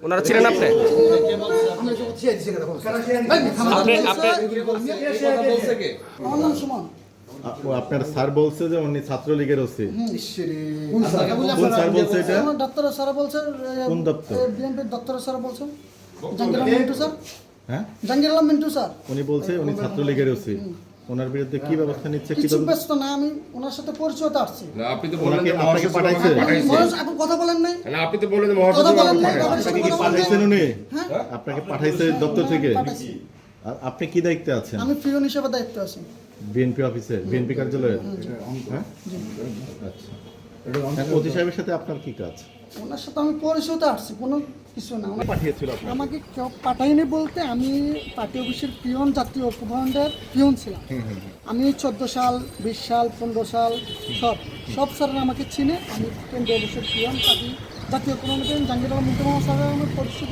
ওনারা ছিলেন আপনি? আমার নাম সুমন। আপনার স্যার বলছে যে উনি ছাত্রলীগের ওসি। কোন স্যার বলছে এটা? দপ্তর স্যার বলছে। কোন দপ্তর? বিএনপির দপ্তর স্যার বলছে। জাহাঙ্গীর আলম মিন্টু স্যার। হ্যাঁ, জাহাঙ্গীর আলম মিন্টু স্যার। উনি বলছে উনি ছাত্রলীগের ওসি। ওনার বিরুদ্ধে কি ব্যবস্থা নিচ্ছে কি? কিছু ব্যস্ত না, আমি ওনার সাথে পরিচয় আসছি। না, আপনি তো বললেন যে আপনাকে পাঠাইছে। এখন কথা বলেন নাই। না, আপনি তো বললেন যে কথা বলেন নাই। আপনাকে কি পাঠাইছেন উনি? হ্যাঁ, আপনাকে পাঠাইছে দপ্তর থেকে? পাঠাইছি। আর আপনি কি দায়িত্বে আছেন? আমি পিয়ন হিসেবে দায়িত্ব আছি। বিএনপি অফিসে, বিএনপি কার্যালয়ে? হ্যাঁ, আচ্ছা। ওসি সাহেবের সাথে আপনার কি কাজ? ওনার সাথে আমি পরিচয় আসছি, কোনো কিছু না। পাঠিয়েছিল আপনাকে? আমাকে কেউ পাঠায়নি বলতে, আমি পার্টি অফিসের পিয়ন, জাতীয় ঐক্যফ্রন্টের পিয়ন ছিলাম। আমি 14 সাল, 20 সাল, 15 সাল সব স্যাররা আমাকে চিনে। আমি কেন্দ্রীয় অফিসের পিয়ন, পার্টি জাতীয় ঐক্যফ্রন্টের জাহাঙ্গীর আলম মিন্টু স্যারের আমার পরিচিত।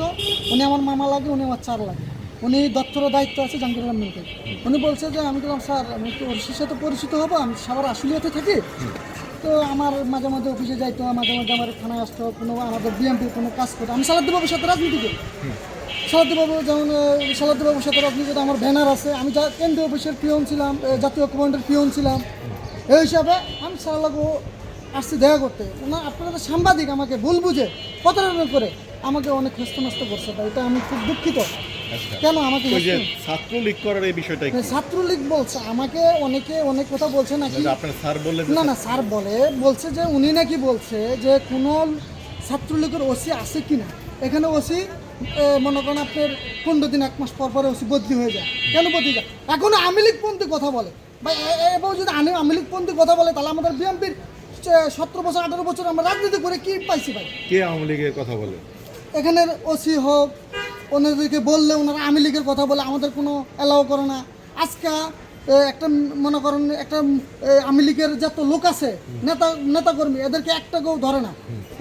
উনি আমার মামা লাগে, উনি আমার চার লাগে। উনি দপ্তরের দায়িত্ব আছে জাহাঙ্গীর আলম মিন্টু। উনি বলছে যে আমি বললাম স্যার আমি তো ওর সাথে পরিচিত হবো, আমি সবার আশুলিয়াতে থাকি, তো আমার মাঝে মাঝে অফিসে যাইতো, মাঝে মাঝে আমার থানায় আসতো, কোনো আমাদের বিএনপির কোনো কাজ করতো। আমি সালাদ্দিবাবুর সাথে রাজনীতি করি। সালাদ্দিবাবু যেমন সালাদ্দিবাবুর সাথে রাজনীতি, আমার ব্যানার আছে। আমি কেন্দ্রীয় অফিসের পিয়ন ছিলাম, জাতীয় কমান্ডের পিয়ন ছিলাম। এই হিসাবে আমি সালাগু আসছি দেখা করতে। আপনারা তো সাংবাদিক, আমাকে ভুল বুঝে প্রতারণা করে আমাকে অনেক হেস্তনস্ত করছে। তাই এটা আমি খুব দুঃখিত। কেন আমাকে ছাত্রলীগ করার এই বিষয়টা কি? ছাত্রলীগ বলছে আমাকে, অনেকে অনেক কথা বলছে নাকি। আপনার স্যার বললেন? না স্যার বলছে যে উনি নাকি বলছে যে কোনো ছাত্রলীগের ওসি আছে কিনা এখানে। ওসি মনে করেন আপনার 15 দিন 1 মাস পর পরে ওসি বদলি হয়ে যায়। কেন বদলি যায়? এখন আওয়ামী লীগপন্থী কথা বলে বা এবার যদি আওয়ামী লীগপন্থী কথা বলে, তাহলে আমাদের বিএনপির 17 বছর 18 বছর আমরা রাজনীতি করে কি পাইছি ভাই? কে আওয়ামী লীগের কথা বলে? এখানের ওসি হোক, ওনাদেরকে বললে ওনারা আওয়ামী লীগের কথা বলে, আমাদের কোনো অ্যালাউ করে না। আজকে একটা মনে করেন একটা আওয়ামী লীগের যত লোক আছে, নেতাকর্মী, এদেরকে একটাকেও ধরে না।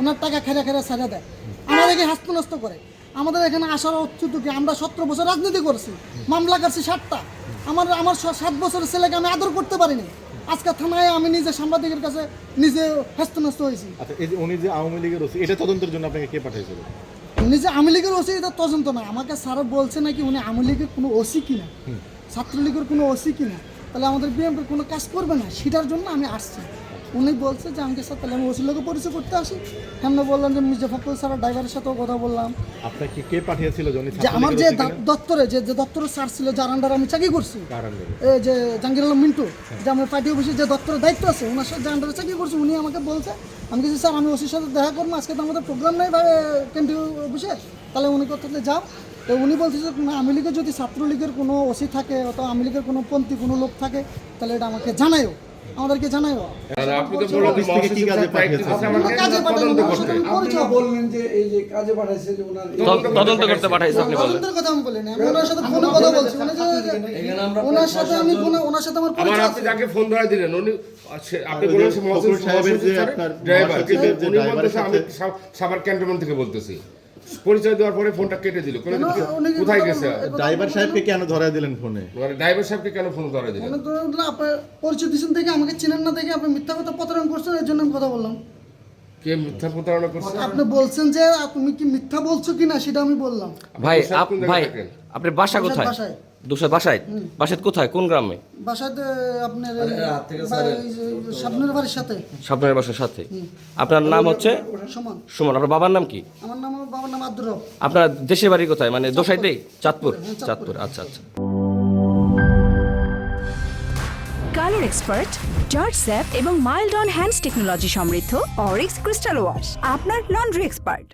ওনার টাকা খেরা ছেড়ে দেয়, আমাদেরকে হাস্তনস্ত করে। আমাদের এখানে আসার অচ্যুত কি? আমরা 17 বছর রাজনীতি করছি, মামলা করছি 7টা। আমার 7 বছরের ছেলেকে আমি আদর করতে পারিনি। আজকে থানায় আমি নিজে সাংবাদিকের কাছে নিজে হাস্তনস্ত হয়েছি। আচ্ছা, এই যে উনি যে আওয়ামী লীগের ওসি, এটা তদন্তের জন্য আপনাকে কে পাঠাইছিল? নিজে আওয়ামী লীগের ওসি, এটা তদন্ত না। আমাকে স্যার বলছে নাকি উনি আওয়ামী লীগের কোনো ওসি কিনা, ছাত্রলীগের কোনো ওসি কিনা, তাহলে আমাদের বিএনপির কোনো কাজ করবে না, সেটার জন্য আমি আসছি। উনি বলছে যে আমাকে স্যার তাহলে আমি ওসির লোকে পরিচয় করতে আসি। এমনি বললাম যে মির্জা ফখরুল স্যার ড্রাইভারের সাথেও কথা বললাম। আপনাকে কে পাঠিয়েছিল? যে আমার যে দপ্তরে যে দপ্তরের স্যার ছিল, যার আন্ডারে আমি চাকরি করছি, এই যে জাহাঙ্গীর আলম মিন্টু, যে আমার পার্টি অফিসের যে দপ্তরের দায়িত্ব আছে, ওনার সাথে যে আন্ডারে চাকরি করছি, উনি আমাকে বলছে। আমি বলছি স্যার আমি ওসির সাথে দেখা করবো, আজকে তো আমাদের প্রোগ্রাম নেই কেন্দ্রীয় অফিসে, তাহলে উনি কোথাতে যাও। তো উনি বলছে যে আওয়ামী লীগের যদি ছাত্রলীগের কোনো ওসি থাকে অথবা আওয়ামী লীগের কোনো পন্থী কোনো লোক থাকে, তাহলে এটা আমাকে জানাইও, আমাদেরকে জানাইও। আপনি তো বললেন যে মহাসচিব কাজে পাঠিয়েছে? কাজে পাঠানো, পরিচয় বললেন যে এই যে কাজে পাঠাইছে যে ওনার তদন্ত করতে পাঠাইছে আপনি বলেন? তদন্তের কথা আমি বলিনি, আমি ওনার সাথে ফোনে কথা বলছি। ওনার সাথে আমি ওনার সাথে আমার আবার পরিচয় আপনি আছে। যাকে ফোন ধরে দিলেন, উনি আপনি বলেন মহাসচিব সাহেবের যে আপনার ড্রাইভার, উনি বলতেছে আমি সাভার ক্যান্টনমেন্ট থেকে বলতেছি। পরিচয় দেওয়ার পরে ফোনটা কেটে দিল। কোথায় গেছে? ড্রাইভার সাহেবকে কেন ধরায় দিলেন ফোনে? ড্রাইভার সাহেবকে কেন ফোন ধরে দিলেন? আপনার পরিচয় দিচ্ছেন থেকে আমাকে চিনেন না দেখে আপনি মিথ্যা কথা প্রতারণা করছেন, এর জন্য আমি কথা বললাম। কে মিথ্যা প্রতারণা করছে? আপনি বলছেন যে তুমি কি মিথ্যা বলছো কিনা, সেটা আমি বললাম। ভাই আপনার বাসা কোথায়? বাসায়। বাসায় কোথায়, কোন গ্রামে? বাসাতে আপনার সামনের বাড়ির সাথে। সামনের বাসার সাথে। আপনার নাম হচ্ছে সমান। সুমন। আপনার বাবার নাম কি? আমার বাবার নাম আব্দুর রব। আপনার দেশের বাড়ি কোথায়? মানে দোসাইতেই? চাঁদপুর? চাঁদপুর, আচ্ছা আচ্ছা। কালার এক্সপার্ট, জর্জ স্যাপ এবং মাইল্ড অন হ্যান্ডস টেকনোলজি সমৃদ্ধ অরিক্স ক্রিস্টাল ওয়াশ আপনার লন্ড্রি এক্সপার্ট।